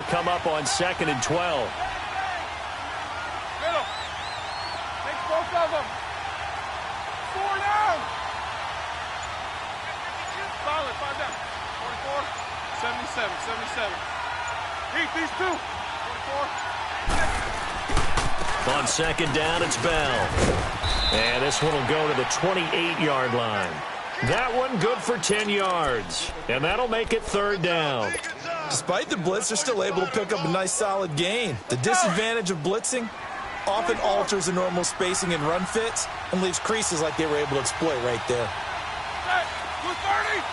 come up on 2nd and 12. Middle. Take both of them. 4 down. Solid. 5 down. 44. 77. 77. Heat these two. 44. On 2nd down, it's Bell. And this one will go to the 28-yard line. That one good for 10 yards. And that'll make it 3rd down. Despite the blitz, they're still able to pick up a nice solid gain. The disadvantage of blitzing often alters the normal spacing and run fits and leaves creases like they were able to exploit right there. 230.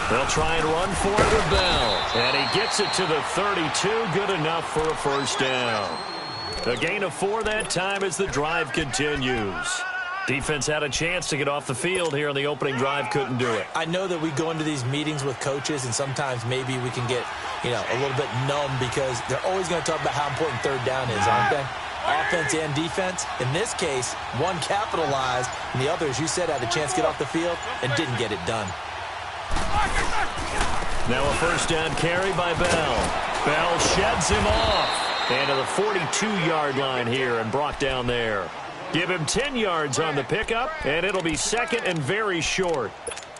They'll try and run for it with Bell. And he gets it to the 32. Good enough for a 1st down. A gain of 4 that time as the drive continues. Defense had a chance to get off the field here on the opening drive. Couldn't do it. I know that we go into these meetings with coaches, and sometimes maybe we can get, a little bit numb because they're always going to talk about how important 3rd down is, aren't they? Offense and defense. In this case, one capitalized, and the other, as you said, had a chance to get off the field and didn't get it done. Now a 1st down carry by Bell. Bell sheds him off. And to the 42-yard line here and brought down there. Give him 10 yards on the pickup, and it'll be 2nd and very short.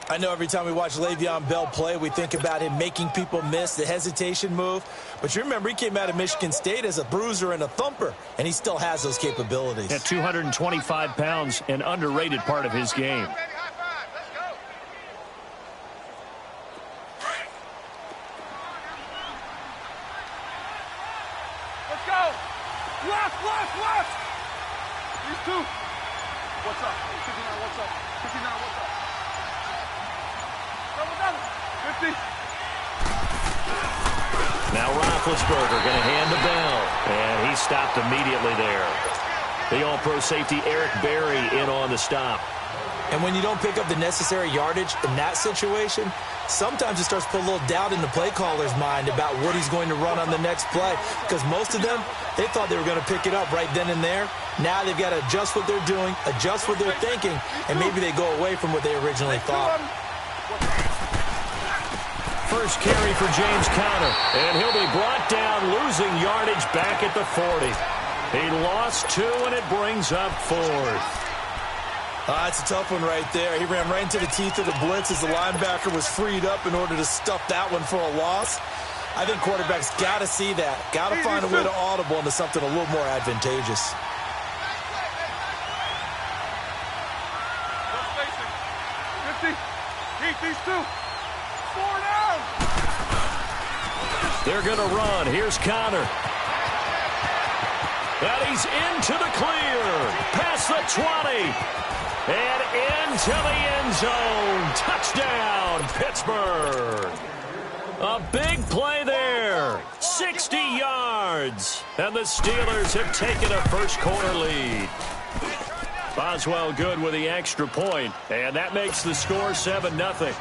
I know every time we watch Le'Veon Bell play, we think about him making people miss, the hesitation move. But you remember, he came out of Michigan State as a bruiser and a thumper, and he still has those capabilities. At 225 pounds, an underrated part of his game. Let's go. Left. These two. What's up? 59, what's up? 59, what's up? Double. 50. Now Roethlisberger going to hand to Bell. And he stopped immediately there. The all-pro safety Eric Berry in on the stop. And when you don't pick up the necessary yardage in that situation, sometimes it starts to put a little doubt in the play caller's mind about what he's going to run on the next play. Because most of them, they thought they were going to pick it up right then and there. Now they've got to adjust what they're doing, adjust what they're thinking, and maybe they go away from what they originally thought. First carry for James Conner, and he'll be brought down, losing yardage back at the 40. He lost 2, and it brings up 4th. That's a tough one right there. He ran right into the teeth of the blitz as the linebacker was freed up in order to stuff that one for a loss. I think quarterbacks got to see that. Got to find a way to audible into something a little more advantageous. Heat these two. 4 down. They're going to run. Here's Conner. And he's into the clear. Past the 20. And into the end zone. Touchdown, Pittsburgh. A big play there. 60 yards. And the Steelers have taken a first-quarter lead. Boswell good with the extra point. And that makes the score 7-0.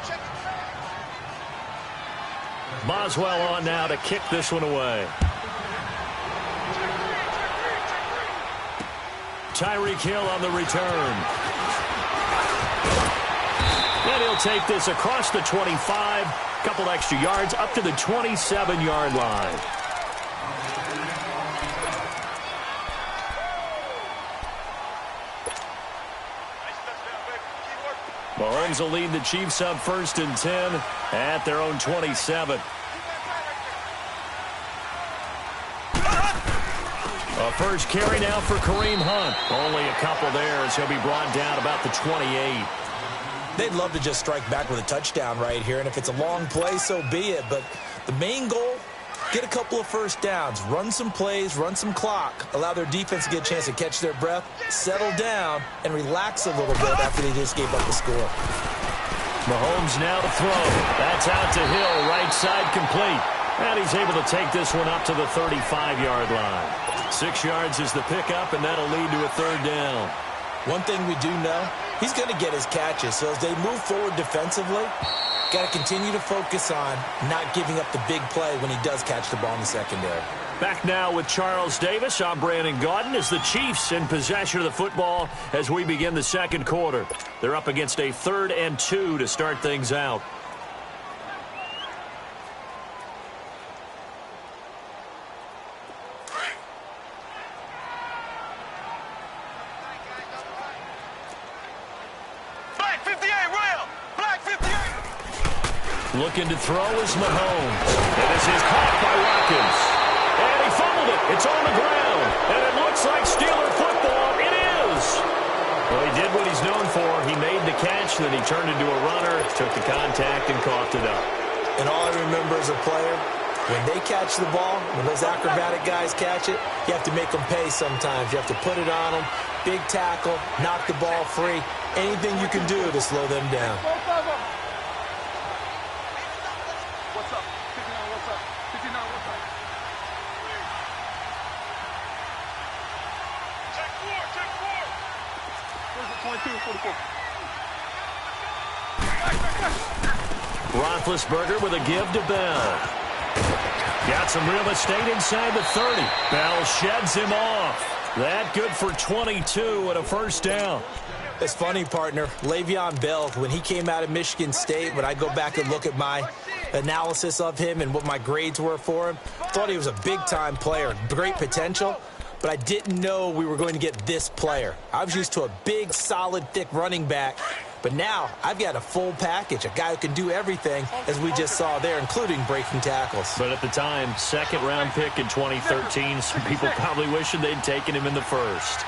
Boswell on now to kick this one away. Tyreek Hill on the return. And he'll take this across the 25. Couple extra yards up to the 27-yard line. Mahomes will lead the Chiefs up 1st and 10 at their own 27. A first carry now for Kareem Hunt. Only a couple there as he'll be brought down about the 28. They'd love to just strike back with a touchdown right here, and if it's a long play, so be it. But the main goal, get a couple of first downs, run some plays, run some clock, allow their defense to get a chance to catch their breath, settle down, and relax a little bit after they just gave up the score. Mahomes now to throw. That's out to Hill, right side complete. And he's able to take this one up to the 35-yard line. 6 yards is the pickup, and that'll lead to a 3rd down. One thing we do know, he's going to get his catches. So as they move forward defensively, got to continue to focus on not giving up the big play when he does catch the ball in the secondary. Back now with Charles Davis. I'm Brandon Gaudin as the Chiefs in possession of the football as we begin the second quarter. They're up against a 3rd and 2 to start things out. Looking to throw is Mahomes. And this is caught by Watkins. And he fumbled it. It's on the ground. And it looks like Steeler football. It is. Well, he did what he's known for. He made the catch, then he turned into a runner, took the contact, and coughed it up. And all I remember as a player, when they catch the ball, when those acrobatic guys catch it, you have to make them pay sometimes. You have to put it on them, big tackle, knock the ball free. Anything you can do to slow them down. Roethlisberger with a give to Bell. Got some real estate inside the 30. Bell sheds him off. That good for 22 and a first down. It's funny, partner. Le'Veon Bell, when he came out of Michigan State, when I go back and look at my analysis of him and what my grades were for him, thought he was a big-time player, great potential, but I didn't know we were going to get this player. I was used to a big, solid, thick running back, but now I've got a full package, a guy who can do everything, as we just saw there, including breaking tackles. But at the time, 2nd-round pick in 2013, some people probably wishing they'd taken him in the 1st.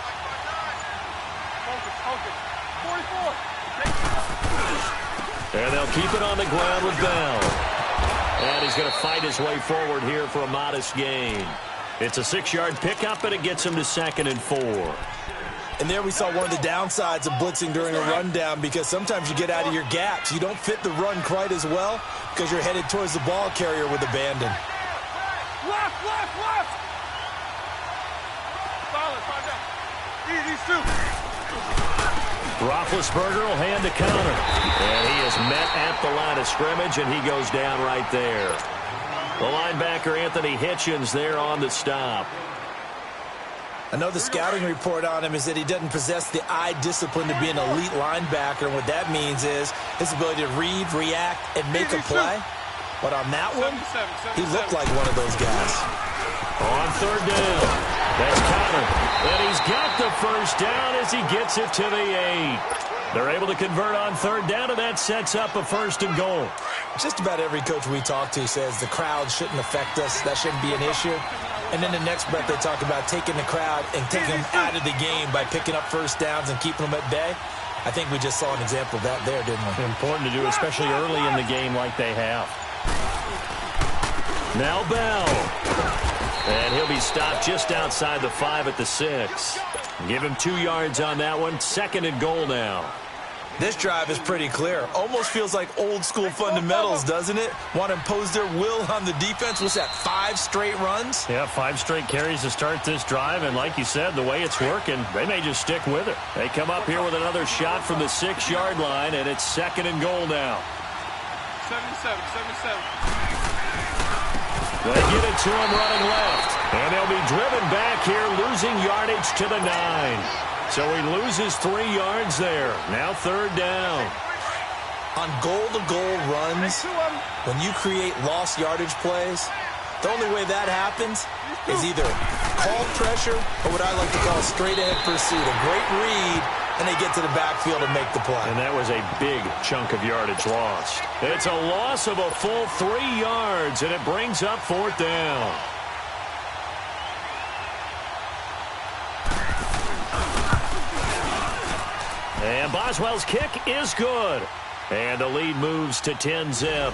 And they'll keep it on the ground with Bell. And he's going to fight his way forward here for a modest gain. It's a 6-yard pickup, and it gets him to 2nd and 4. And there we saw one of the downsides of blitzing during a rundown, because sometimes you get out of your gaps. You don't fit the run quite as well because you're headed towards the ball carrier with abandon. Left! Solid, these two. Roethlisberger will hand the counter. And he is met at the line of scrimmage, and he goes down right there. The linebacker, Anthony Hitchens, there on the stop. I know the scouting report on him is that he doesn't possess the eye discipline to be an elite linebacker. And what that means is his ability to read, react, and make a play. But on that one, he looked like one of those guys. On 3rd down, that's Connor. And he's got the first down as he gets it to the 8. They're able to convert on 3rd down, and that sets up a 1st and goal. Just about every coach we talk to says the crowd shouldn't affect us. That shouldn't be an issue. And then the next breath they talk about taking the crowd and taking them out of the game by picking up first downs and keeping them at bay. I think we just saw an example of that there, didn't we? Important to do, especially early in the game like they have. Now Bell. And he'll be stopped just outside the 5 at the 6. Give him 2 yards on that one. 2nd and goal now. This drive is pretty clear. Almost feels like old school fundamentals, doesn't it? Want to impose their will on the defense. What's that, 5 straight runs? Yeah, 5 straight carries to start this drive. And like you said, the way it's working, they may just stick with it. They come up here with another shot from the 6-yard line, and it's 2nd and goal now. 77. They get it to him running left. And they'll be driven back here, losing yardage to the 9. So he loses 3 yards there. Now 3rd down. On goal-to-goal runs, when you create lost yardage plays, the only way that happens is either called pressure or what I like to call straight-ahead pursuit. A great read, and they get to the backfield and make the play. And that was a big chunk of yardage lost. It's a loss of a full 3 yards, and it brings up 4th down. And Boswell's kick is good. And the lead moves to 10-zip.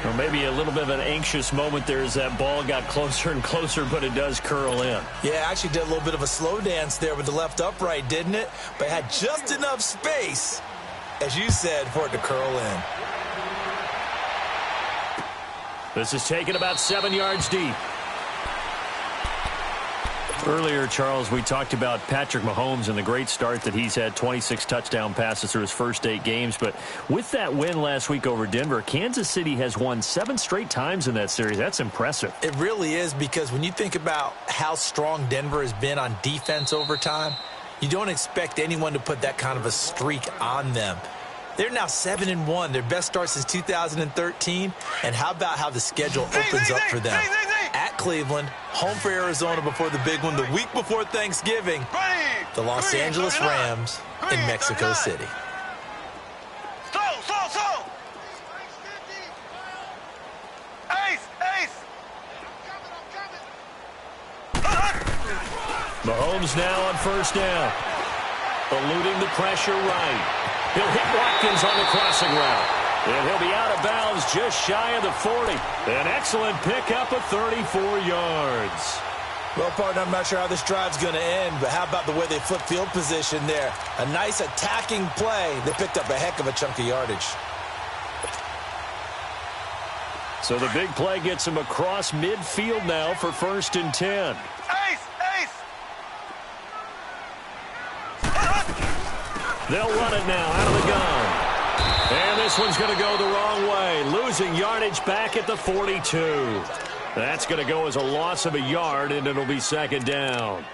Or maybe a little bit of an anxious moment there as that ball got closer and closer, but it does curl in. Yeah, actually did a little bit of a slow dance there with the left upright, didn't it? But had just enough space, as you said, for it to curl in. This is taken about 7 yards deep. Earlier, Charles, we talked about Patrick Mahomes and the great start that he's had, 26 touchdown passes through his first 8 games. But with that win last week over Denver, Kansas City has won 7 straight times in that series. That's impressive. It really is, because when you think about how strong Denver has been on defense over time, you don't expect anyone to put that kind of a streak on them. They're now 7-1, their best start since 2013. And how about how the schedule opens up for them? At Cleveland, home for Arizona before the big one, the week before Thanksgiving, the Los Angeles Rams in Mexico City. Mahomes now on first down. Eluding the pressure right. He'll hit Watkins on the crossing route. And he'll be out of bounds just shy of the 40. An excellent pickup of 34 yards. Well, partner, I'm not sure how this drive's going to end, but how about the way they flip field position there? A nice attacking play. They picked up a heck of a chunk of yardage. So the big play gets him across midfield now for 1st and 10. They'll run it now out of the gun. And this one's going to go the wrong way, losing yardage back at the 42. That's going to go as a loss of a yard, and it'll be 2nd down.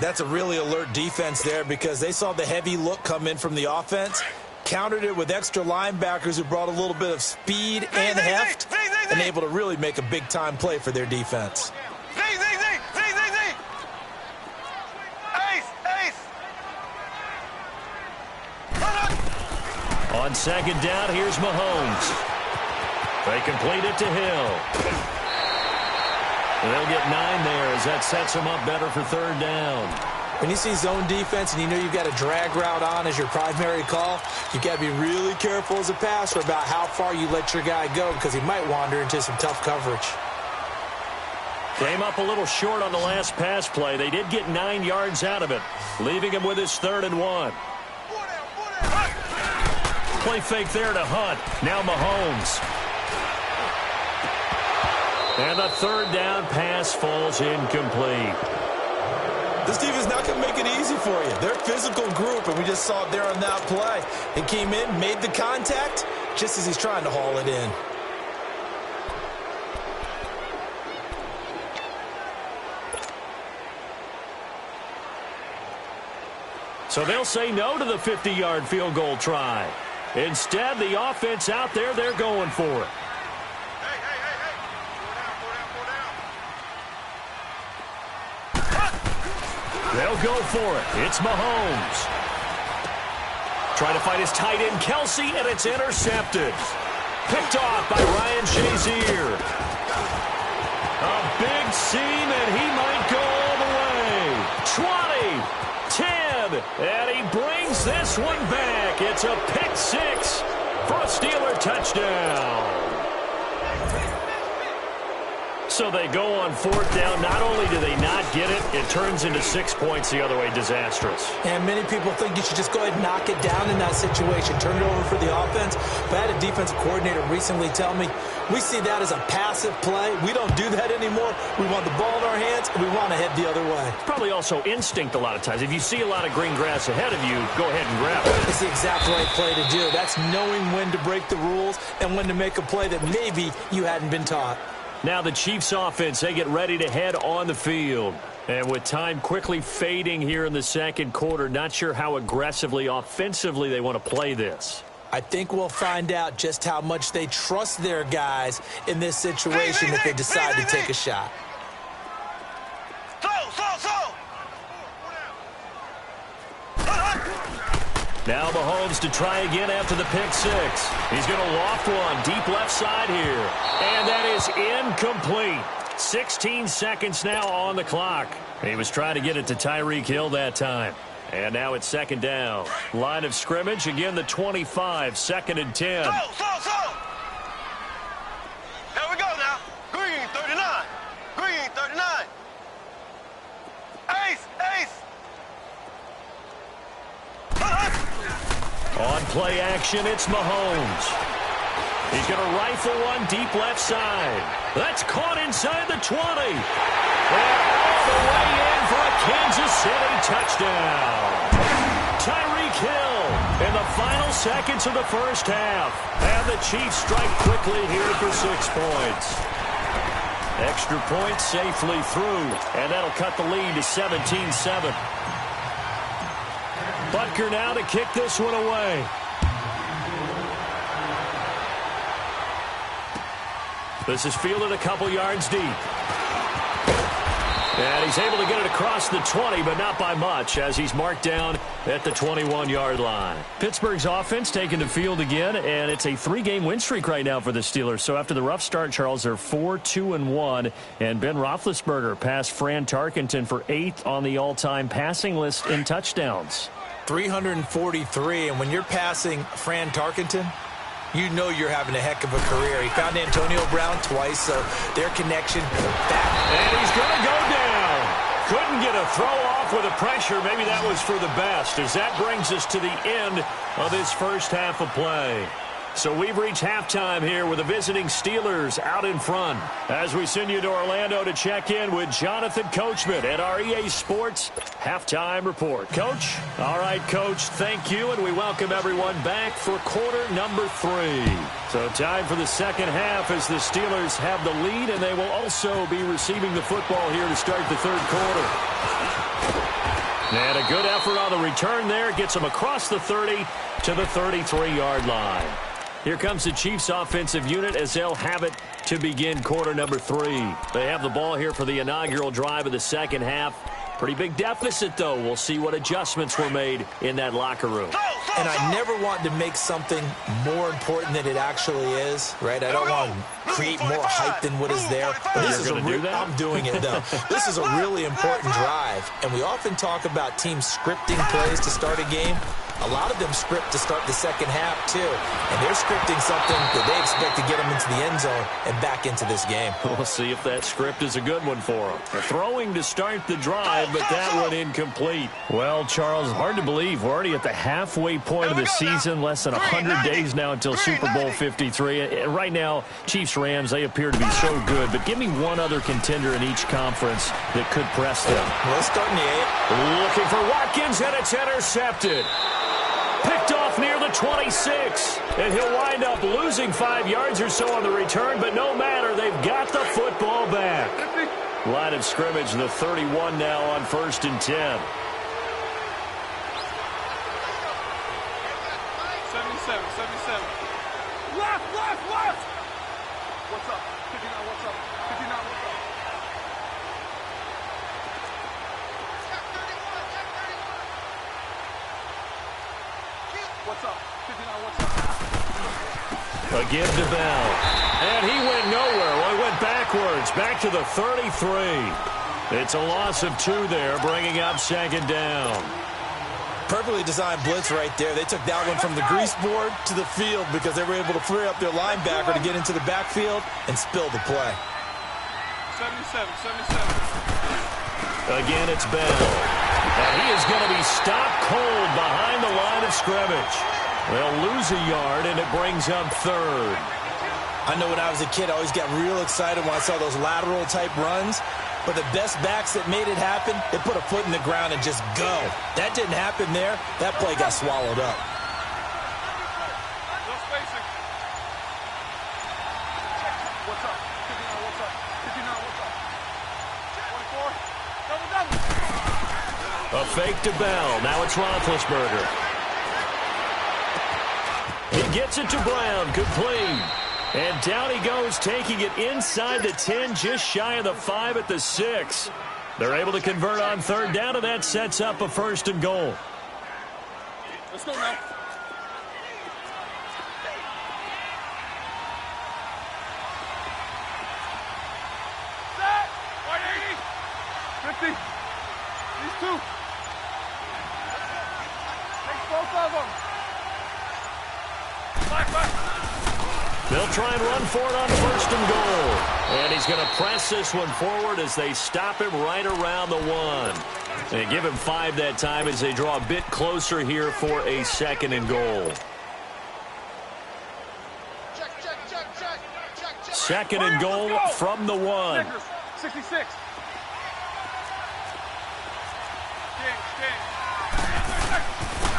That's a really alert defense there, because they saw the heavy look come in from the offense, countered it with extra linebackers who brought a little bit of speed and heft, and able to really make a big-time play for their defense. On 2nd down, here's Mahomes. They complete it to Hill. They'll get 9 there as that sets them up better for 3rd down. When you see zone defense and you know you've got a drag route on as your primary call, you've got to be really careful as a passer about how far you let your guy go, because he might wander into some tough coverage. Came up a little short on the last pass play. They did get 9 yards out of it, leaving him with his 3rd and 1. Play fake there to Hunt. Now Mahomes. And the 3rd down pass falls incomplete. This team is not going to make it easy for you. They're a physical group, and we just saw it there on that play. He came in, made the contact, just as he's trying to haul it in. So they'll say no to the 50-yard field goal try. Instead, the offense out there, they're going for it. They'll go for it. It's Mahomes. Trying to find his tight end, Kelsey, and it's intercepted. Picked off by Ryan Shazier. A big seam, and he might go all the way. 20, 10, and he brings this one back. It's a pick 6 for a Steeler touchdown. So they go on 4th down. Not only do they not get it, it turns into 6 points the other way. Disastrous. And many people think you should just go ahead and knock it down in that situation. Turn it over for the offense. But I had a defensive coordinator recently tell me, we see that as a passive play. We don't do that anymore. We want the ball in our hands, and we want to head the other way. Probably also instinct a lot of times. If you see a lot of green grass ahead of you, go ahead and grab it. It's the exact right play to do. That's knowing when to break the rules and when to make a play that maybe you hadn't been taught. Now the Chiefs offense, they get ready to head on the field. And with time quickly fading here in the 2nd quarter, not sure how aggressively, offensively they want to play this. I think we'll find out just how much they trust their guys in this situation if they decide to take a shot. Now Mahomes to try again after the pick 6. He's going to loft one deep left side here. And that is incomplete. 16 seconds now on the clock. He was trying to get it to Tyreek Hill that time. And now it's 2nd down. Line of scrimmage, again the 25, 2nd and 10. Here we go now. Green 39. Green 39. Ace, ace. On play action, it's Mahomes. He's going to rifle one deep left side. That's caught inside the 20. And off the way in for a Kansas City touchdown. Tyreek Hill in the final seconds of the first half. And the Chiefs strike quickly here for 6 points. Extra point safely through, and that'll cut the lead to 17-7. Butker now to kick this one away. This is fielded a couple yards deep. And he's able to get it across the 20, but not by much, as he's marked down at the 21-yard line. Pittsburgh's offense taking the field again, and it's a 3-game win streak right now for the Steelers. So after the rough start, Charles, they're 4-2-1, and Ben Roethlisberger passed Fran Tarkenton for 8th on the all-time passing list in touchdowns. 343, and when you're passing Fran Tarkenton, you know you're having a heck of a career. He found Antonio Brown twice, so their connection back. And he's going to go down. Couldn't get a throw off with the pressure. Maybe that was for the best, as that brings us to the end of this first half of play. So we've reached halftime here with the visiting Steelers out in front. As we send you to Orlando to check in with Jonathan Coachman at our EA Sports Halftime Report. Coach? All right, Coach, thank you, and we welcome everyone back for quarter number 3. So time for the second half as the Steelers have the lead, and they will also be receiving the football here to start the third quarter. And a good effort on the return there. Gets them across the 30 to the 33-yard line. Here comes the Chiefs offensive unit as they'll have it to begin quarter number 3. They have the ball here for the inaugural drive of the second half. Pretty big deficit, though. We'll see what adjustments were made in that locker room. And I never want to make something more important than it actually is, right? I don't want to create more hype than what is there. But this is I'm doing it, though. This is a really important drive. And we often talk about teams scripting plays to start a game. A lot of them script to start the second half, too. And they're scripting something that they expect to get them into the end zone and back into this game. We'll see if that script is a good one for them. They're throwing to start the drive, but that one incomplete. Well, Charles, hard to believe. We're already at the halfway point of the season. Less than 100 days now until Super Bowl 53. And right now, Chiefs-Rams, they appear to be so good. But give me one other contender in each conference that could press them. Well, let's start in the 8. Looking for Watkins, and it's intercepted. Picked off near the 26, and he'll wind up losing 5 yards or so on the return, but no matter, they've got the football back. Line of scrimmage, the 31 now on 1st and 10. 77. Left. What's up? 59, what's up? 59, what's up? What's up? 59, what's up? A give to Bell. And he went nowhere. Well, he went backwards. Back to the 33. It's a loss of 2 there, bringing up 2nd down. Perfectly designed blitz right there. They took that one from the grease board to the field because they were able to free up their linebacker to get into the backfield and spill the play. 77. Again, it's Bell. And he is going to be stopped cold behind the line of scrimmage. They'll lose a yard, and it brings up 3rd. I know when I was a kid, I always got real excited when I saw those lateral-type runs. But the best backs that made it happen, they put a foot in the ground and just go. That didn't happen there. That play got swallowed up. No spacing. What's up? 59, what's up? 59, what's up? 24. Double. A fake to Bell. Now it's Roethlisberger. He gets it to Brown. Complete. And down he goes, taking it inside the 10, just shy of the 5 at the 6. They're able to convert on 3rd down, and that sets up a 1st and goal. Let's go now. Set. 180. 50. These 2. Take both of them. Back. They'll try and run for it on 1st and goal. And he's going to press this one forward as they stop him right around the 1. They give him 5 that time as they draw a bit closer here for a 2nd and goal. Check. second and goal from the 1. 66.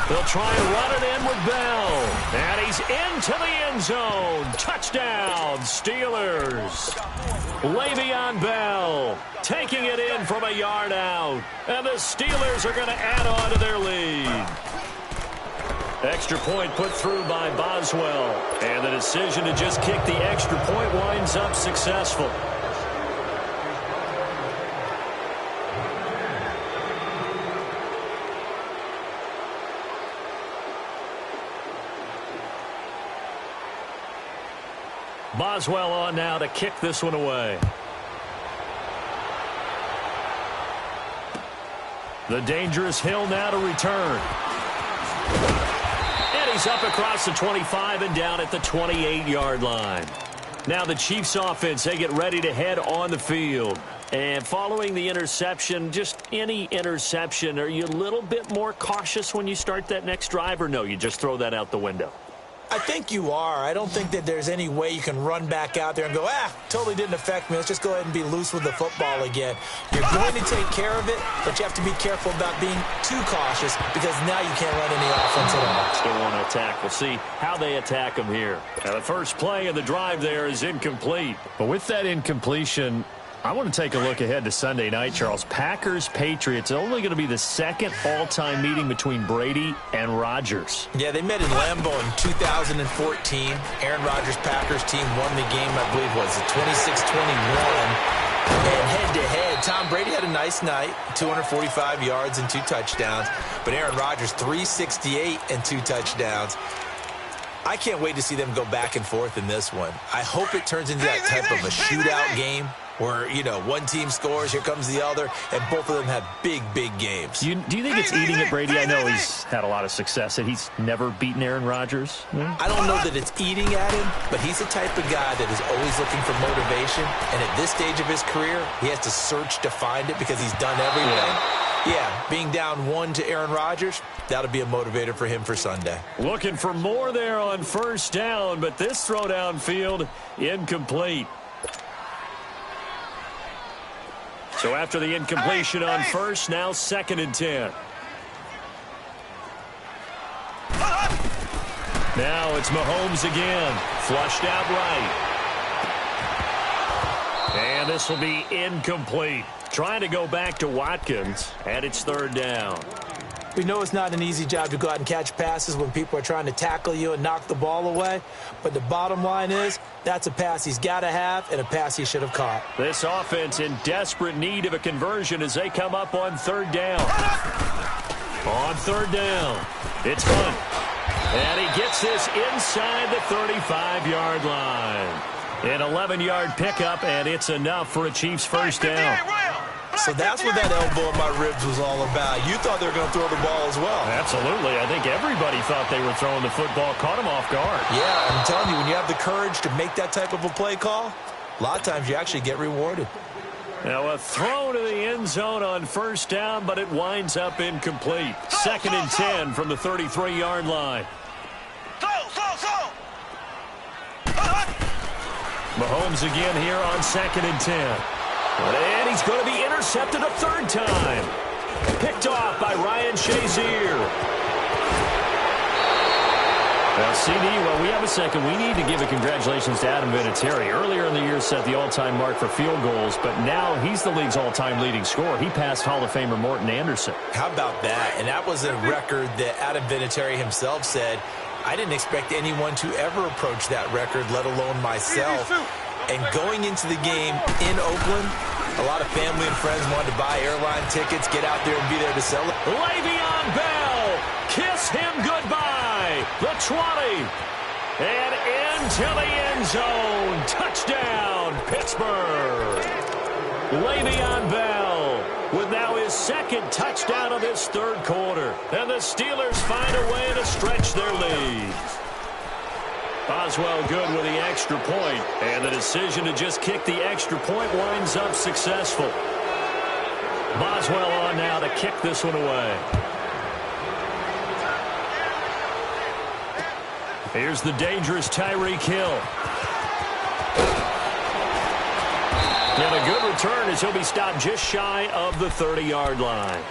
They'll try and run it in with Bell. And he's into the end zone. Touchdown, Steelers. Le'Veon Bell taking it in from a yard out. And the Steelers are going to add on to their lead. Extra point put through by Boswell. And the decision to just kick the extra point winds up successful. Boswell on now to kick this one away. The dangerous Hill now to return. And he's up across the 25 and down at the 28-yard line. Now the Chiefs offense, they get ready to head on the field. And following the interception, just any interception, are you a little bit more cautious when you start that next drive, or no, you just throw that out the window? I think you are. I don't think that there's any way you can run back out there and go, totally didn't affect me. Let's just go ahead and be loose with the football again. You're going to take care of it, but you have to be careful about being too cautious because now you can't run any offense at all. Still want to attack. We'll see how they attack them here. Now, the first play of the drive there is incomplete. But with that incompletion, I want to take a look ahead to Sunday night, Charles. Packers-Patriots, only going to be the second all-time meeting between Brady and Rodgers. Yeah, they met in Lambeau in 2014. Aaron Rodgers' Packers team won the game, I believe, was it 26-21. And head-to-head, Tom Brady had a nice night, 245 yards and 2 touchdowns. But Aaron Rodgers, 368 and 2 touchdowns. I can't wait to see them go back and forth in this one. I hope it turns into that type of a shootout game where, one team scores, here comes the other, and both of them have big, big games. Do you think it's eating at Brady? I know he's had a lot of success, and he's never beaten Aaron Rodgers. I don't know that it's eating at him, but he's the type of guy that is always looking for motivation, and at this stage of his career, he has to search to find it because he's done everything. Yeah, being down 1 to Aaron Rodgers, that'll be a motivator for him for Sunday. Looking for more there on first down, but this throw downfield, incomplete. So after the incompletion on first, now 2nd and 10. Now it's Mahomes again. Flushed out right. And this will be incomplete. Trying to go back to Watkins, and it's 3rd down. We know it's not an easy job to go out and catch passes when people are trying to tackle you and knock the ball away. But the bottom line is, that's a pass he's got to have and a pass he should have caught. This offense in desperate need of a conversion as they come up on 3rd down. On 3rd down, it's Hunt. And he gets this inside the 35-yard line. An 11-yard pickup, and it's enough for a Chiefs first down. So that's what that elbow in my ribs was all about. You thought they were going to throw the ball as well. Absolutely. I think everybody thought they were throwing the football, caught him off guard. Yeah, I'm telling you, when you have the courage to make that type of a play call, a lot of times you actually get rewarded. Now a throw to the end zone on first down, but it winds up incomplete. 2nd and 10 from the 33-yard line. Mahomes again here on 2nd and 10. And he's going to be intercepted a 3rd time. Picked off by Ryan Shazier. Well, CD, while we have a second, we need to give a congratulations to Adam Vinatieri. Earlier in the year set the all-time mark for field goals, but now he's the league's all-time leading scorer. He passed Hall of Famer Morton Anderson. How about that? And that was a record that Adam Vinatieri himself said, I didn't expect anyone to ever approach that record, let alone myself. And going into the game in Oakland, a lot of family and friends wanted to buy airline tickets, get out there and be there to celebrate. Le'Veon Bell, kiss him goodbye. The 20. And into the end zone. Touchdown, Pittsburgh. Le'Veon Bell with now his 2nd touchdown of this 3rd quarter. And the Steelers find a way to stretch their lead. Boswell good with the extra point, and the decision to just kick the extra point winds up successful. Boswell on now to kick this one away. Here's the dangerous Tyreek Hill. And a good return as he'll be stopped just shy of the 30-yard line.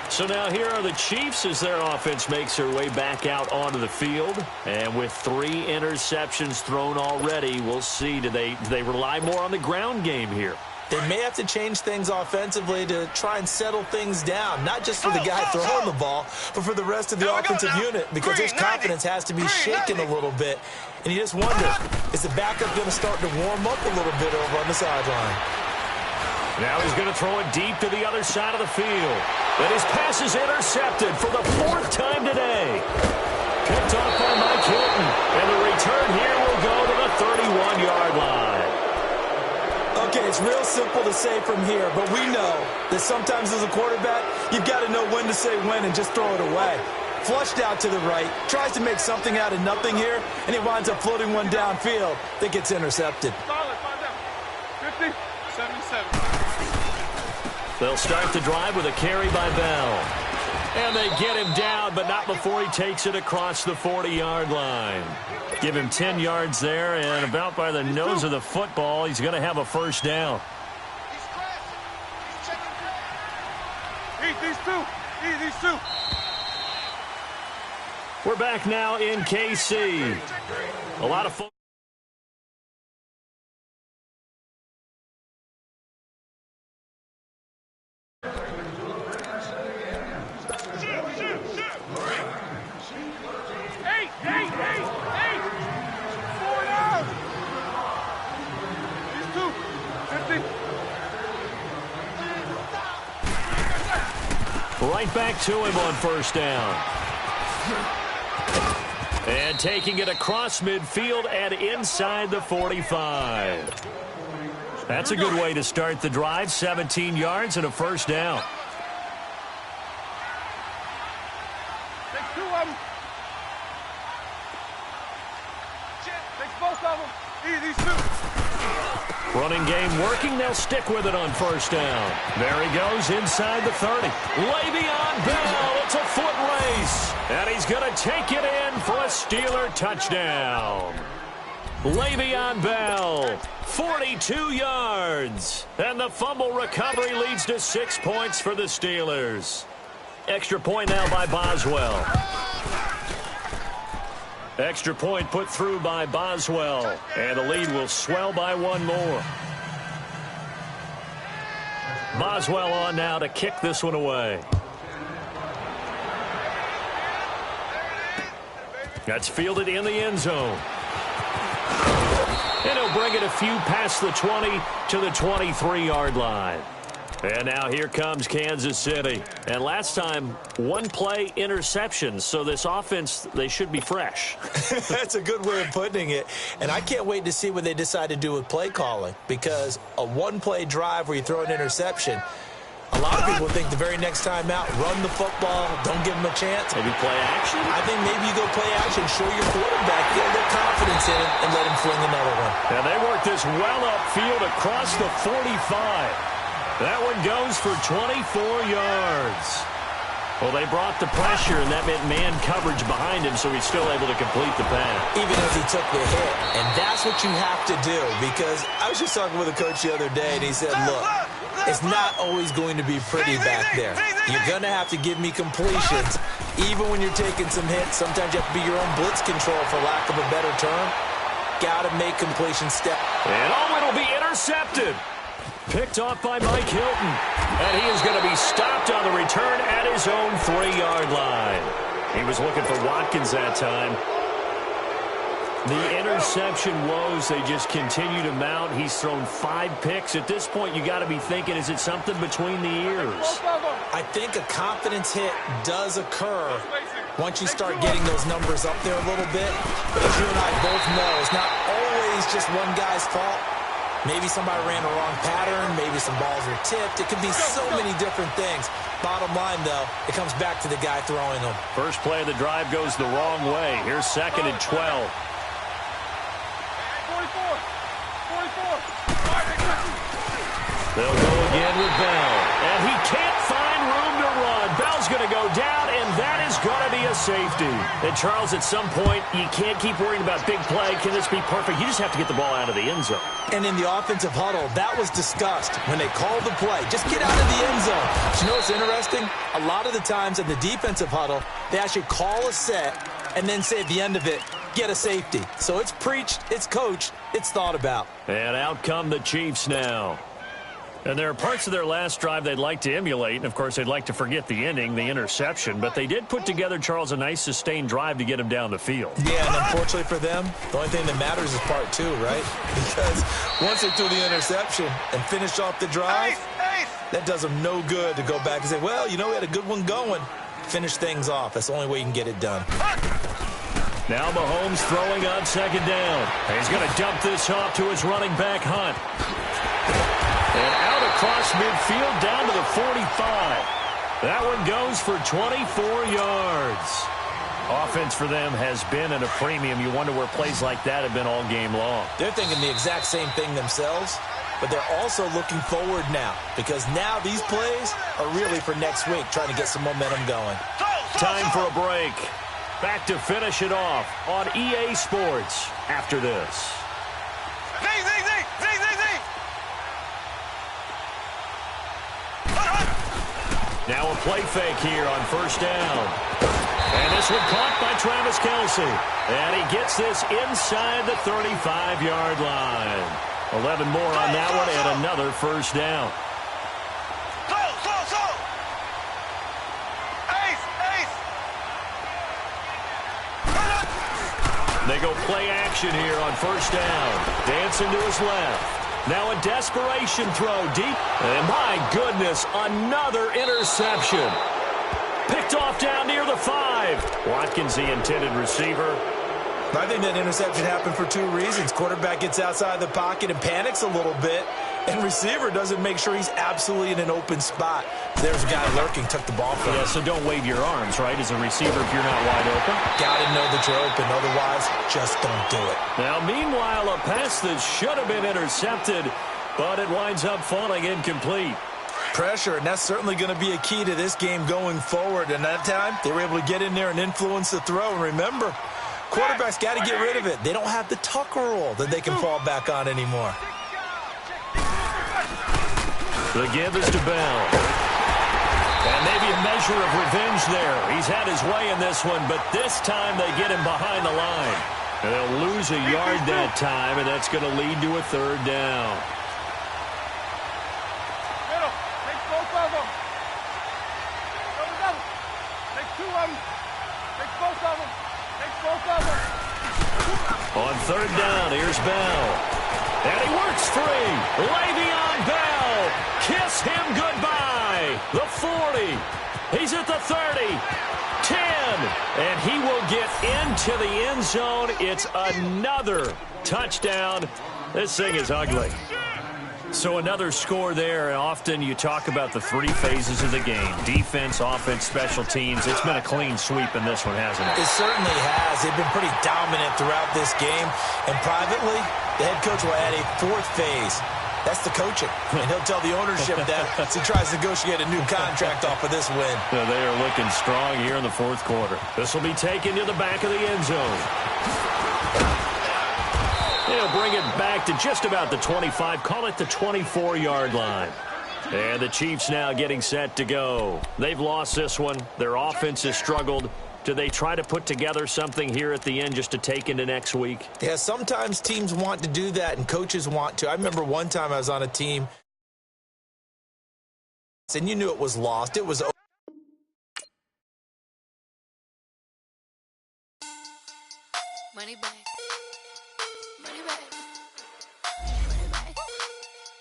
So now here are the Chiefs as their offense makes their way back out onto the field. And with 3 interceptions thrown already, we'll see. Do they rely more on the ground game here? They may have to change things offensively to try and settle things down, not just for the guy throwing the ball, but for the rest of the offensive unit, because his confidence has to be shaken a little bit. And you just wonder, is the backup going to start to warm up a little bit over on the sideline? Now he's going to throw it deep to the other side of the field. And his pass is intercepted for the 4th time today. Picked off by Mike Hilton. And the return here will go to the 31-yard line. Okay, it's real simple to say from here, but we know that sometimes as a quarterback, you've got to know when to say when and just throw it away. Flushed out to the right, tries to make something out of nothing here, and he winds up floating one downfield that gets intercepted. Solid, 50, 77. They'll start the drive with a carry by Bell. And they get him down, but not before he takes it across the 40-yard line. Give him 10 yards there, and about by the nose of the football, he's going to have a first down. Eat these two. We're back now in KC. A lot of fun. Right back to him on first down. And taking it across midfield and inside the 45. That's a good way to start the drive. 17 yards and a first down. Take 2 of them. Take both of them. These 2. Running game working. They'll stick with it on first down. There he goes inside the 30. Le'Veon Bell. It's a foot race. And he's going to take it in for a Steeler touchdown. Le'Veon Bell, 42 yards. And the fumble recovery leads to 6 points for the Steelers. Extra point now by Boswell. Extra point put through by Boswell. And the lead will swell by 1 more. Boswell on now to kick this one away. That's fielded in the end zone. And he'll bring it a few past the 20 to the 23-yard line. And now here comes Kansas City. And last time, 1-play interception. So this offense, they should be fresh. That's a good way of putting it. And I can't wait to see what they decide to do with play calling. Because a 1-play drive where you throw an interception, a lot of people think the very next time out, run the football, don't give them a chance. Maybe play action? I think maybe you go play action, show your quarterback, get a little confidence in it, and let him fling another one. And they work this well upfield across the 45. That one goes for 24 yards. Well, they brought the pressure, and that meant man coverage behind him, so he's still able to complete the pass. Even as he took the hit. And that's what you have to do, because I was just talking with a coach the other day, and he said, look, it's not always going to be pretty back there. You're going to have to give me completions. Even when you're taking some hits, sometimes you have to be your own blitz control, for lack of a better term. Got to make completion step. And it'll be intercepted. Picked off by Mike Hilton. And he is going to be stopped on the return at his own 3-yard line. He was looking for Watkins that time. The interception woes, they just continue to mount. He's thrown 5 picks. At this point, you got to be thinking, is it something between the ears? I think a confidence hit does occur once you start getting those numbers up there a little bit. But as you and I both know, it's not always just one guy's fault. Maybe somebody ran a wrong pattern. Maybe some balls were tipped. It could be so many different things. Bottom line, though, it comes back to the guy throwing them. First play of the drive goes the wrong way. Here's 2nd and 12. 44. They'll go again with Bell. And he can't find room to run. Bell's going to go down, and that is going to be a safety. And, Charles, at some point, you can't keep worrying about big play. Can this be perfect? You just have to get the ball out of the end zone. And in the offensive huddle, that was discussed when they called the play. Just get out of the end zone. But you know what's interesting? A lot of the times in the defensive huddle, they actually call a set and then say at the end of it, get a safety. So it's preached, it's coached, it's thought about. And out come the Chiefs now. And there are parts of their last drive they'd like to emulate. And, of course, they'd like to forget the ending, the interception. But they did put together, Charles, a nice sustained drive to get him down the field. Yeah, and unfortunately for them, the only thing that matters is part two, right? Because once they threw the interception and finished off the drive, that does them no good to go back and say, well, you know, we had a good one going. Finish things off. That's the only way you can get it done. Now Mahomes throwing on second down. He's going to dump this off to his running back, Hunt. And out across midfield down to the 45. That one goes for 24 yards. Offense for them has been at a premium. You wonder where plays like that have been all game long. They're thinking the exact same thing themselves, but they're also looking forward now because now these plays are really for next week, trying to get some momentum going. Time for a break. Back to finish it off on EA Sports after this. Now a play fake here on first down. And this one caught by Travis Kelce. And he gets this inside the 35-yard line. 11 more on that one and another first down. They go play action here on first down. Dancing to his left. Now a desperation throw deep. And my goodness, another interception. Picked off down near the 5. Watkins, the intended receiver. I think that interception happened for two reasons. Quarterback gets outside the pocket and panics a little bit. And receiver doesn't make sure he's absolutely in an open spot. There's a guy lurking, took the ball from him. Yeah, so don't wave your arms, right, as a receiver if you're not wide open. Got to know that you're open. Otherwise, just don't do it. Now, meanwhile, a pass that should have been intercepted, but it winds up falling incomplete. Pressure, and that's certainly going to be a key to this game going forward. And that time, they were able to get in there and influence the throw. And remember, quarterbacks got to get rid of it. They don't have the tuck rule that they can fall back on anymore. The give is to Bell. And maybe a measure of revenge there. He's had his way in this one, but this time they get him behind the line. And they'll lose a yard that time, and that's going to lead to a third down. Take both of them. Take two of them. Take both of them. Take both of them. On third down, here's Bell. And he works free. Le'Veon Bell. Kiss him goodbye. The 40. He's at the 30. 10. And he will get into the end zone. It's another touchdown. This thing is ugly. So another score there, and often you talk about the three phases of the game. Defense, offense, special teams. It's been a clean sweep in this one, hasn't it? It certainly has. They've been pretty dominant throughout this game. And privately, the head coach will add a fourth phase. That's the coaching. And he'll tell the ownership that as he tries to negotiate a new contract off of this win. Yeah, they are looking strong here in the fourth quarter. This will be taken to the back of the end zone. They'll bring it back to just about the 25. Call it the 24-yard line. And the Chiefs now getting set to go. They've lost this one. Their offense has struggled. Do they try to put together something here at the end just to take into next week? Yeah, sometimes teams want to do that and coaches want to. I remember one time I was on a team and you knew it was lost. It was over. Money back. Money back. Money back.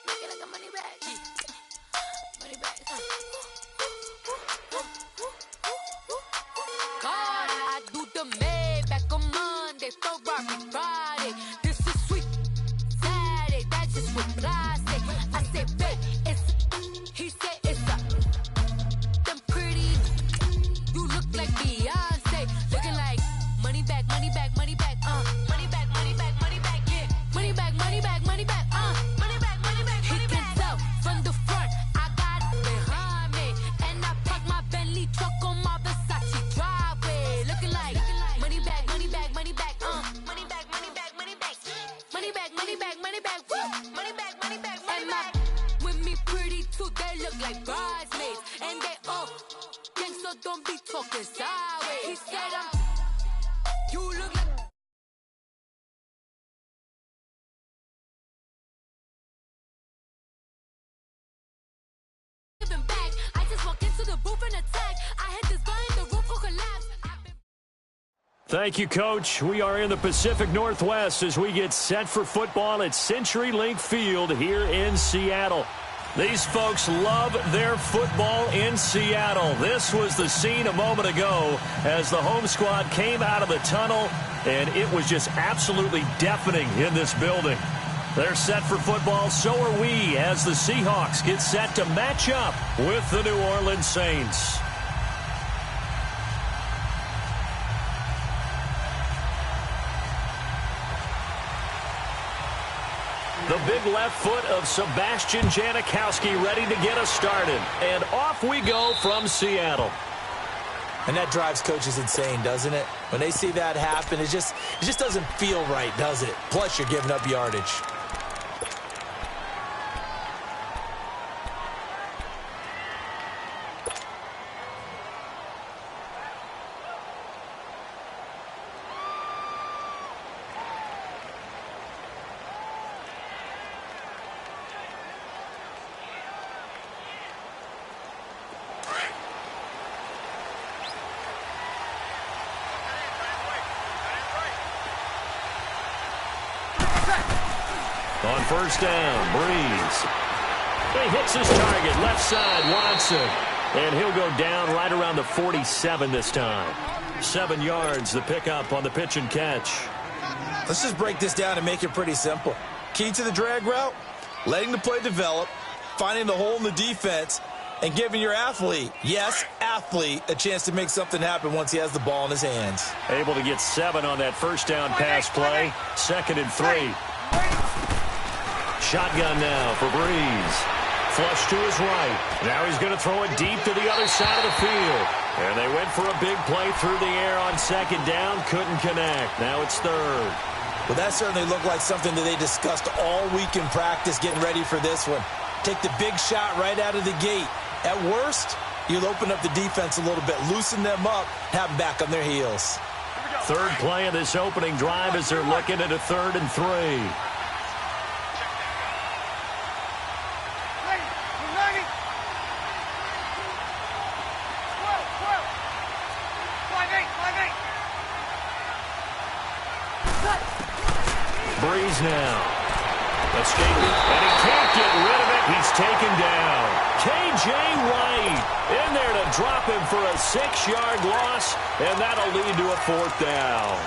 Make it like a money back. Money back. God, I do the Maybach on Monday, Ferrari Friday. This is sweet Saturday. That's just what I say. I say, babe, it's. He said it's a. Them pretty. You look like Beyonce. Looking like money back, money back, money back. Money back, money back, money back, yeah. Money back, money back, money back, money back, money back. He can tell from the front, I got it behind me. And I park my Bentley truck on my Versace don't be talking sideways. He said you look like giving back. I just walked into the booth and attack. I hit this button, the roof will collapse. Thank you, Coach. We are in the Pacific Northwest as we get set for football at CenturyLink Field here in Seattle. These folks love their football in Seattle. This was the scene a moment ago as the home squad came out of the tunnel, and it was just absolutely deafening in this building. They're set for football, so are we, as the Seahawks get set to match up with the New Orleans Saints. The big left foot of Sebastian Janikowski ready to get us started. And off we go from Seattle. And that drives coaches insane, doesn't it? When they see that happen, it just doesn't feel right, does it? Plus, you're giving up yardage. On first down, Breeze. He hits his target, left side, Watson. And he'll go down right around the 47 this time. 7 yards, the pickup on the pitch and catch. Let's just break this down and make it pretty simple. Key to the drag route, letting the play develop, finding the hole in the defense, and giving your athlete, yes, athlete, a chance to make something happen once he has the ball in his hands. Able to get 7 on that first down pass play. 2nd and 3. Shotgun now for Breeze. Flush to his right. Now he's going to throw it deep to the other side of the field. And they went for a big play through the air on 2nd down. Couldn't connect. Now it's 3rd. Well, that certainly looked like something that they discussed all week in practice getting ready for this one. Take the big shot right out of the gate. At worst, you'll open up the defense a little bit, loosen them up, have them back on their heels. 3rd play of this opening drive as they're looking at a 3rd and 3. Breeze now. Escaping, and he can't get rid of it. He's taken down. K.J. Wright in there to drop him for a 6-yard loss, and that'll lead to a 4th down.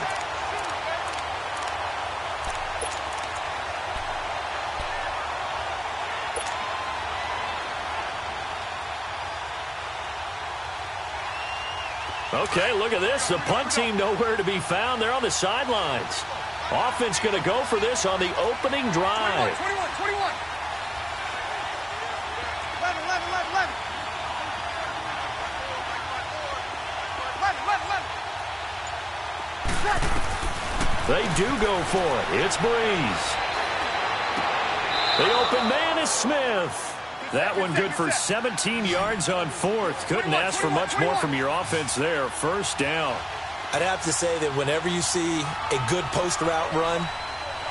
Okay, look at this. The punt team nowhere to be found. They're on the sidelines. Offense going to go for this on the opening drive. 21. 11. They do go for it. It's Breeze. The open man is Smith. That one good for 17 yards on 4th. Couldn't ask for much more from your offense there. 1st down. I'd have to say that whenever you see a good post route run,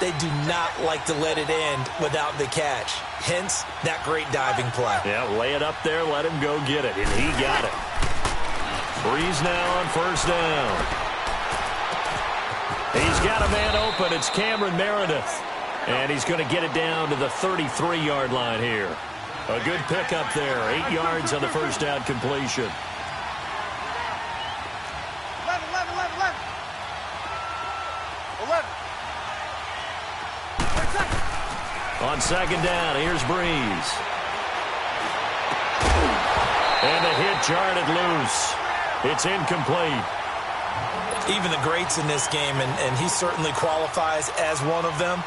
they do not like to let it end without the catch. Hence, that great diving play. Yeah, lay it up there, let him go get it, and he got it. Breeze now on 1st down. He's got a man open. It's Cameron Meredith. And he's going to get it down to the 33-yard line here. A good pickup there. 8 yards on the 1st down completion. 11. On 2nd down, here's Breeze. And the hit jarred it loose. It's incomplete. Even the greats in this game, and he certainly qualifies as one of them,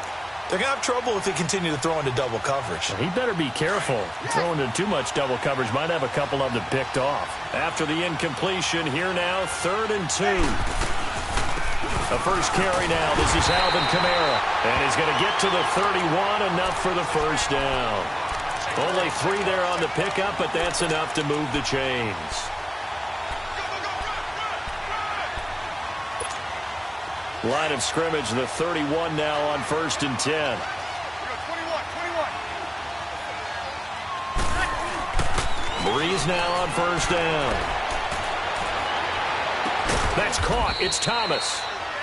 they're going to have trouble if they continue to throw into double coverage. He better be careful. Throwing into too much double coverage might have a couple of them picked off. After the incompletion, here now, 3rd and 2. The first carry now. This is Alvin Kamara. And he's going to get to the 31, enough for the 1st down. Only 3 there on the pickup, but that's enough to move the chains. Line of scrimmage, the 31 now on 1st and 10. 21. Breeze now on 1st down. That's caught. It's Thomas.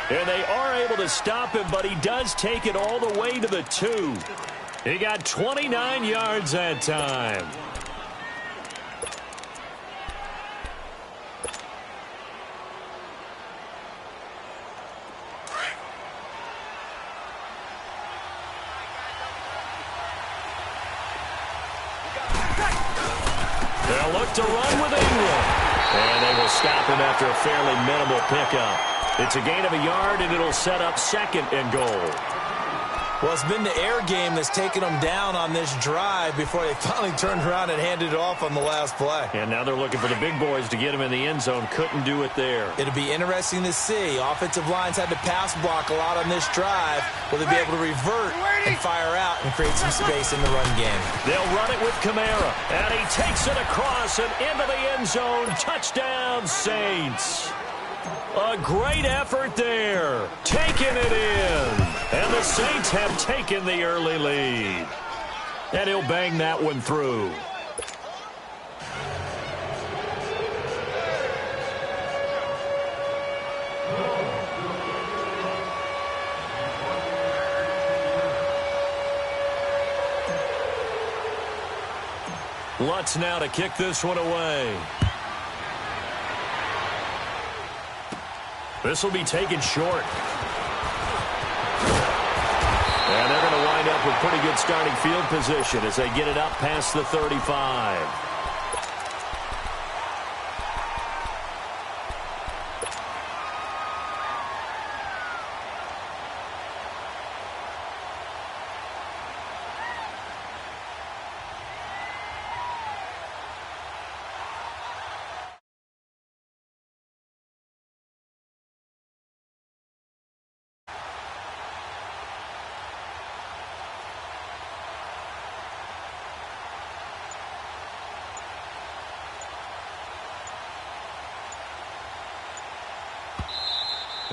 And they are able to stop him, but he does take it all the way to the 2. He got 29 yards that time. They'll look to run with Ingram. And they will stop him after a fairly minimal pickup. It's a gain of a yard, and it'll set up 2nd and goal. Well, it's been the air game that's taken them down on this drive before they finally turned around and handed it off on the last play. And now they're looking for the big boys to get him in the end zone. Couldn't do it there. It'll be interesting to see. Offensive lines had to pass block a lot on this drive. Will they be able to revert and fire out and create some space in the run game? They'll run it with Kamara. And he takes it across and into the end zone. Touchdown, Saints. A great effort there. Taking it in. And the Saints have taken the early lead. And he'll bang that one through. Lutz now to kick this one away. This will be taken short. And they're going to wind up with pretty good starting field position as they get it up past the 35.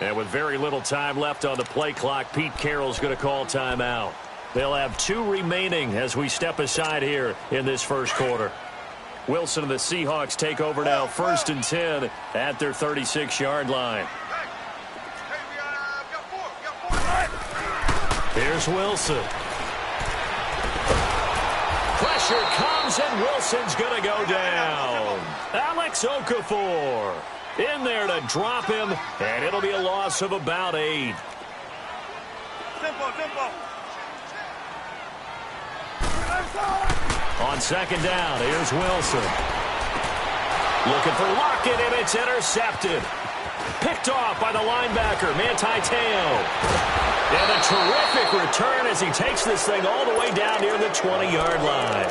And with very little time left on the play clock, Pete Carroll's going to call timeout. They'll have 2 remaining as we step aside here in this first quarter. Wilson and the Seahawks take over now, 1st and 10 at their 36-yard line. Here's Wilson. Pressure comes, and Wilson's going to go down. Alex Okafor in there to drop him, and it'll be a loss of about 8. On 2nd down, here's Wilson. Looking for Lockett, and it's intercepted. Picked off by the linebacker, Manti Te'o. And a terrific return as he takes this thing all the way down near the 20-yard line.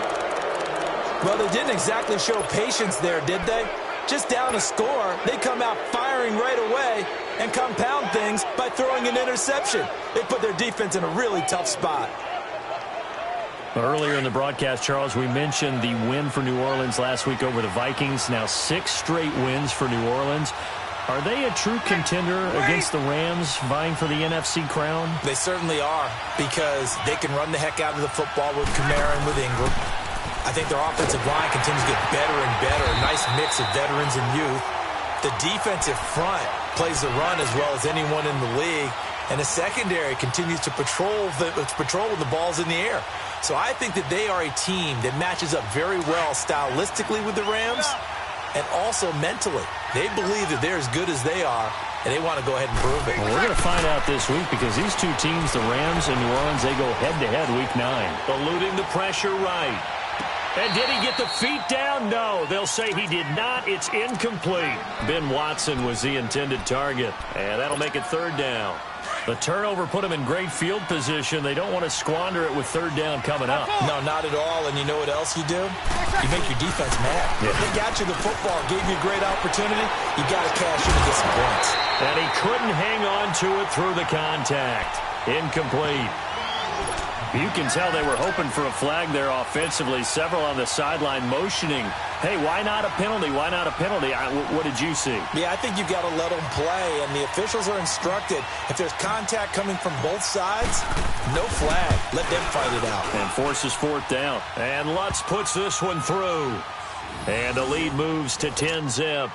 Well, they didn't exactly show patience there, did they? Just down a score, they come out firing right away and compound things by throwing an interception. They put their defense in a really tough spot. Earlier in the broadcast, Charles, we mentioned the win for New Orleans last week over the Vikings. Now 6 straight wins for New Orleans. Are they a true contender against the Rams vying for the NFC crown? They certainly are, because they can run the heck out of the football with Kamara and with Ingram. I think their offensive line continues to get better and better. A nice mix of veterans and youth. The defensive front plays the run as well as anyone in the league. And the secondary continues to patrol when the ball's in the air. So I think that they are a team that matches up very well stylistically with the Rams and also mentally. They believe that they're as good as they are, and they want to go ahead and prove it. Well, we're going to find out this week because these 2 teams, the Rams and New Orleans, they go head-to-head week 9. Eluding the pressure right. And did he get the feet down? No, they'll say he did not. It's incomplete. Ben Watson was the intended target, and that'll make it 3rd down. The turnover put them in great field position. They don't want to squander it with 3rd down coming up. No, not at all. And you know what else you do? You make your defense mad. Yeah. They got you the football, gave you a great opportunity. You got to cash in and get some points. And he couldn't hang on to it through the contact. Incomplete. You can tell they were hoping for a flag there offensively. Several on the sideline motioning, hey, why not a penalty? Why not a penalty? What did you see? Yeah, I think you got to let them play, and the officials are instructed. If there's contact coming from both sides, no flag. Let them fight it out. And forces fourth down. And Lutz puts this one through. And the lead moves to 10-zip.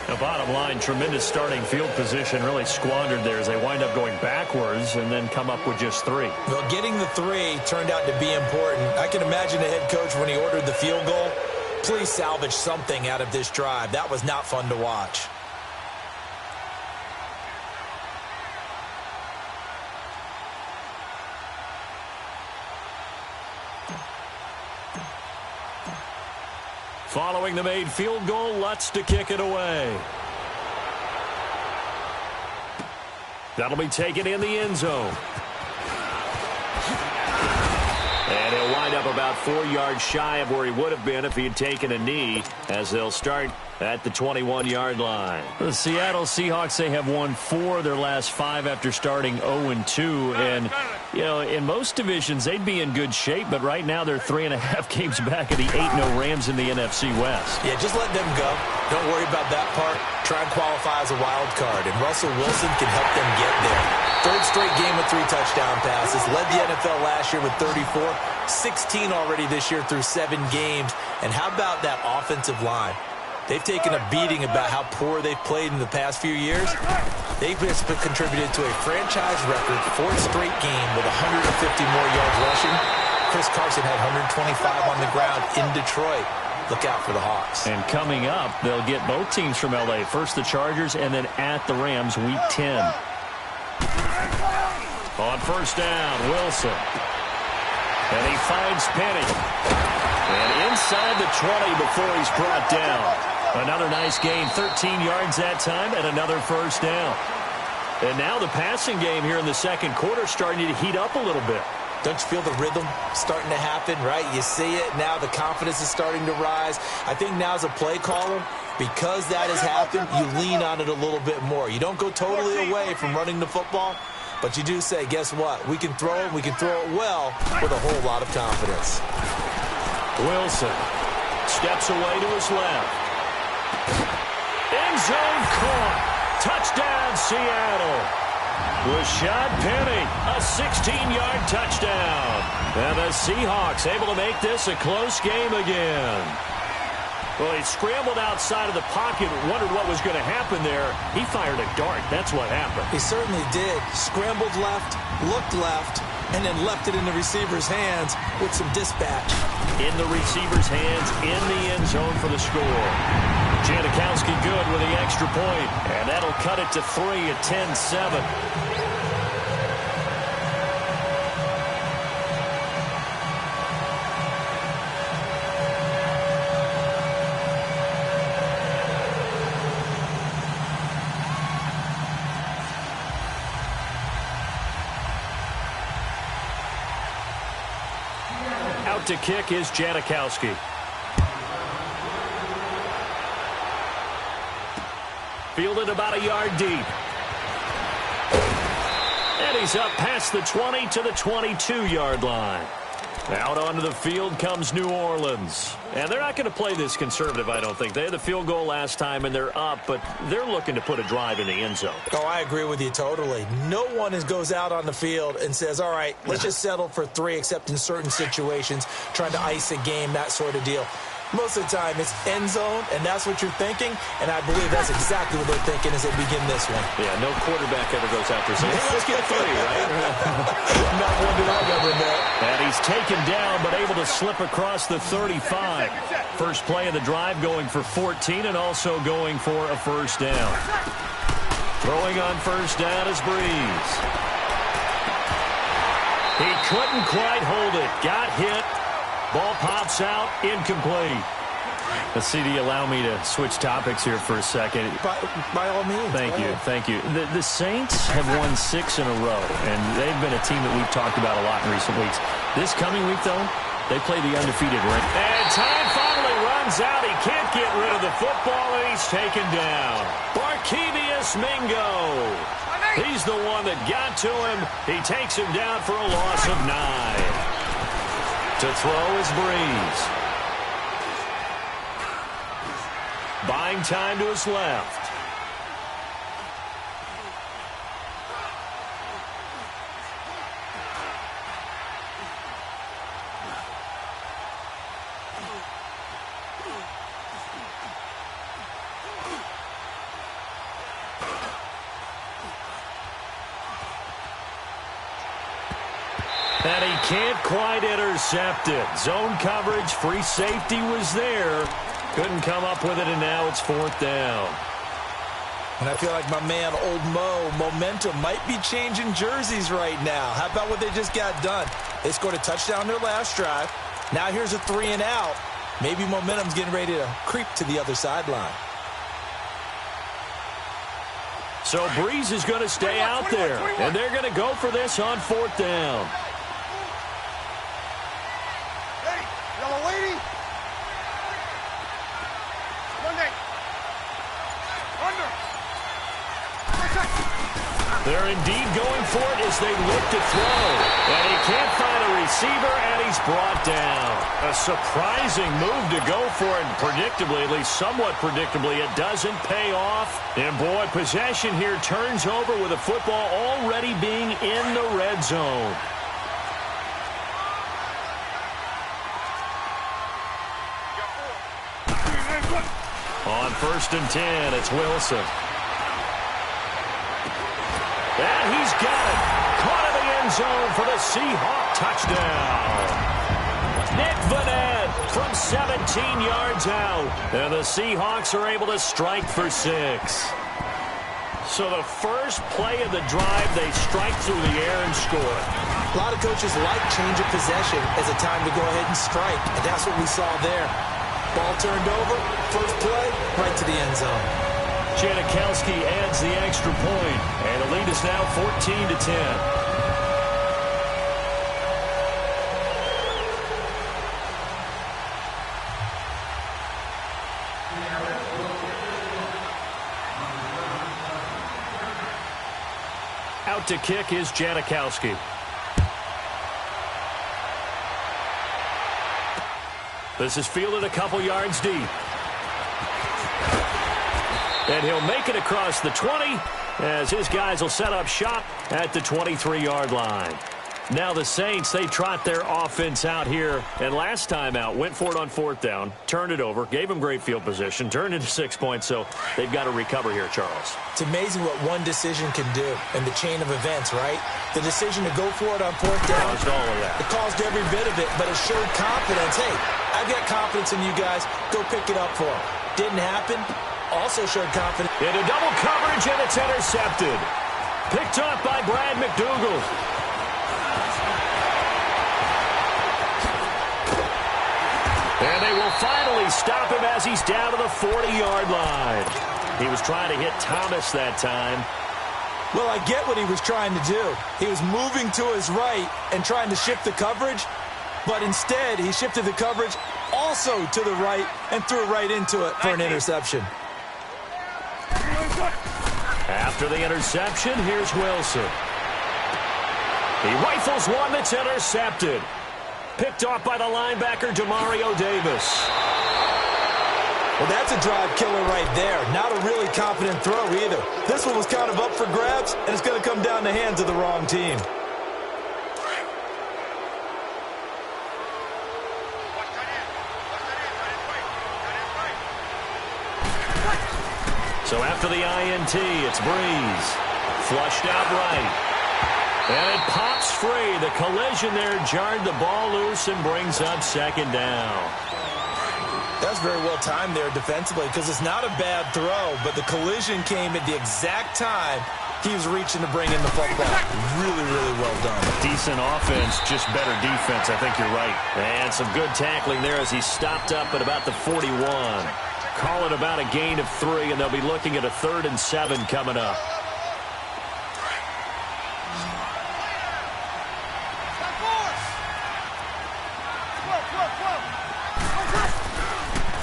The bottom line, tremendous starting field position, really squandered there as they wind up going backwards and then come up with just 3. Well, getting the 3 turned out to be important. I can imagine the head coach when he ordered the field goal. Please salvage something out of this drive. That was not fun to watch. Following the made field goal, Lutz to kick it away. That'll be taken in the end zone. And he'll wind up about 4 yards shy of where he would have been if he had taken a knee, as they'll start at the 21-yard line. The Seattle Seahawks, they have won 4 of their last 5 after starting 0-2. And, you know, in most divisions, they'd be in good shape, but right now they're 3.5 games back of the 8-0 Rams in the NFC West. Yeah, just let them go. Don't worry about that part. Try and qualify as a wild card, and Russell Wilson can help them get there. 3rd straight game with 3 touchdown passes. Led the NFL last year with 34. 16 already this year through 7 games. And how about that offensive line? They've taken a beating about how poor they've played in the past few years. They've contributed to a franchise record 4th straight game with 150 more yards rushing. Chris Carson had 125 on the ground in Detroit. Look out for the Hawks. And coming up, they'll get both teams from L.A. First the Chargers and then at the Rams Week 10. On first down, Wilson. And he finds Penny. And inside the 20 before he's brought down. Another nice gain, 13 yards that time, and another first down. And now the passing game here in the second quarter starting to heat up a little bit. Don't you feel the rhythm starting to happen, right? You see it now. The confidence is starting to rise. I think now as a play caller, because that has happened, you lean on it a little bit more. You don't go totally away from running the football, but you do say, guess what? We can throw it. We can throw it well with a whole lot of confidence. Wilson steps away to his left. End zone caught. Touchdown, Seattle. Rashad Penny, a 16-yard touchdown. And the Seahawks able to make this a close game again. Well, he scrambled outside of the pocket, wondered what was going to happen there. He fired a dart. That's what happened. He certainly did. Scrambled left, looked left, and then left it in the receiver's hands with some dispatch. In the receiver's hands, in the end zone for the score. Janikowski good with the extra point, and that'll cut it to 3 at 10-7. Out to kick is Janikowski. Fielded about a yard deep. And he's up past the 20 to the 22-yard line. Out onto the field comes New Orleans. And they're not going to play this conservative, I don't think. They had the field goal last time, and they're up, but they're looking to put a drive in the end zone. Oh, I agree with you totally. No one goes out on the field and says, all right, let's just settle for 3, except in certain situations, trying to ice a game, that sort of deal. Most of the time, it's end zone, and that's what you're thinking, and I believe that's exactly what they're thinking as they begin this one. Yeah, no quarterback ever goes out there saying, hey, let's get 3, right? Not one that I've ever met. And he's taken down, but able to slip across the 35. First play of the drive going for 14 and also going for a first down. Throwing on first down is Breeze. He couldn't quite hold it. Got hit. Ball pops out, incomplete. Let's see, do you allow me to switch topics here for a second? By all means. Thank you. The Saints have won 6 in a row, and they've been a team that we've talked about a lot in recent weeks. This coming week, though, they play the undefeated Rams. And time finally runs out. He can't get rid of the football, and he's taken down. Barkevious Mingo. He's the one that got to him. He takes him down for a loss of 9. To throw is Breeze. Buying time to his left. And he can't quite intercept it. Zone coverage, free safety was there. Couldn't come up with it, and now it's 4th down. And I feel like my man, Old Mo, momentum might be changing jerseys right now. How about what they just got done? They scored a touchdown their last drive. Now here's a 3 and out. Maybe momentum's getting ready to creep to the other sideline. So Breeze is going to stay out there, and they're going to go for this on 4th down. Lady. Monday. Under. They're indeed going for it as they look to throw. And he can't find a receiver, and he's brought down. A surprising move to go for it. Predictably, at least somewhat predictably, it doesn't pay off. And boy, possession here turns over with the football already being in the red zone. On 1st and 10, it's Wilson. And he's got it. Caught in the end zone for the Seahawk touchdown. Nick Vanette from 17 yards out. And the Seahawks are able to strike for 6. So the first play of the drive, they strike through the air and score. A lot of coaches like change of possession as a time to go ahead and strike. And that's what we saw there. Ball turned over, first play, right to the end zone. Janikowski adds the extra point, and the lead is now 14-10. Out to kick is Janikowski. This is fielded a couple yards deep. And he'll make it across the 20 as his guys will set up shop at the 23-yard line. Now the Saints, they trot their offense out here. And last time out, went for it on 4th down, turned it over, gave them great field position, turned into 6 points. So they've got to recover here, Charles. It's amazing what one decision can do in the chain of events, right? The decision to go for it on 4th down. Caused all of that. It caused every bit of it, but it showed confidence. Hey, I've got confidence in you guys. Go pick it up for them. Didn't happen. Also showed confidence. Into double coverage, and it's intercepted. Picked up by Brad McDougal. And they will finally stop him as he's down to the 40-yard line. He was trying to hit Thomas that time. Well, I get what he was trying to do. He was moving to his right and trying to shift the coverage, but instead he shifted the coverage also to the right and threw it right into it for an interception. After the interception, here's Wilson. He rifles one that's intercepted. Picked off by the linebacker, Demario Davis. Well, that's a drive killer right there. Not a really confident throw either. This one was kind of up for grabs, and it's going to come down the hands of the wrong team. So after the INT, it's Breeze. Flushed out right. And it pops free. The collision there jarred the ball loose and brings up 2nd down. That's very well timed there defensively because it's not a bad throw, but the collision came at the exact time he was reaching to bring in the football. Really, really well done. Decent offense, just better defense. I think you're right. And some good tackling there as he stopped up at about the 41. Call it about a gain of 3, and they'll be looking at a 3rd and 7 coming up.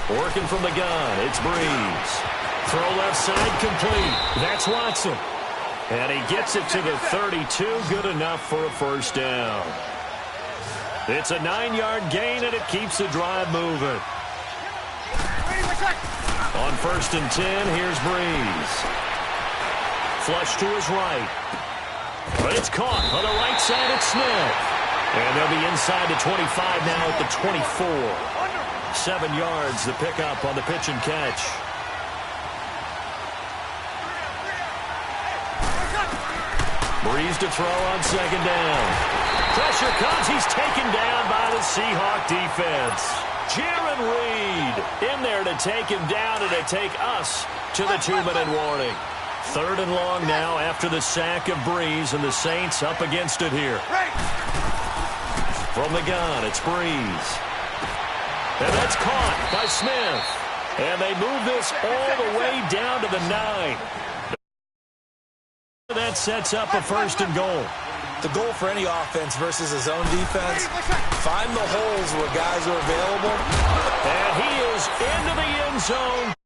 Working from the gun, it's Breeze. Throw left side complete. That's Watson. And he gets it to the 32. Good enough for a first down. It's a 9-yard gain, and it keeps the drive moving. On 1st and 10, here's Breeze. Flush to his right. But it's caught on the right side at Smith. And they'll be inside the 25 now at the 24. 7 yards the pickup on the pitch and catch. Breeze to throw on 2nd down. Pressure comes. He's taken down by the Seahawk defense. Jaron Reed in there to take him down and to take us to the 2-minute warning. 3rd and long now after the sack of Breeze, and the Saints up against it here. From the gun, it's Breeze. And that's caught by Smith. And they move this all the way down to the 9. That sets up a 1st and goal. The goal for any offense versus his own defense, find the holes where guys are available. And he is into the end zone.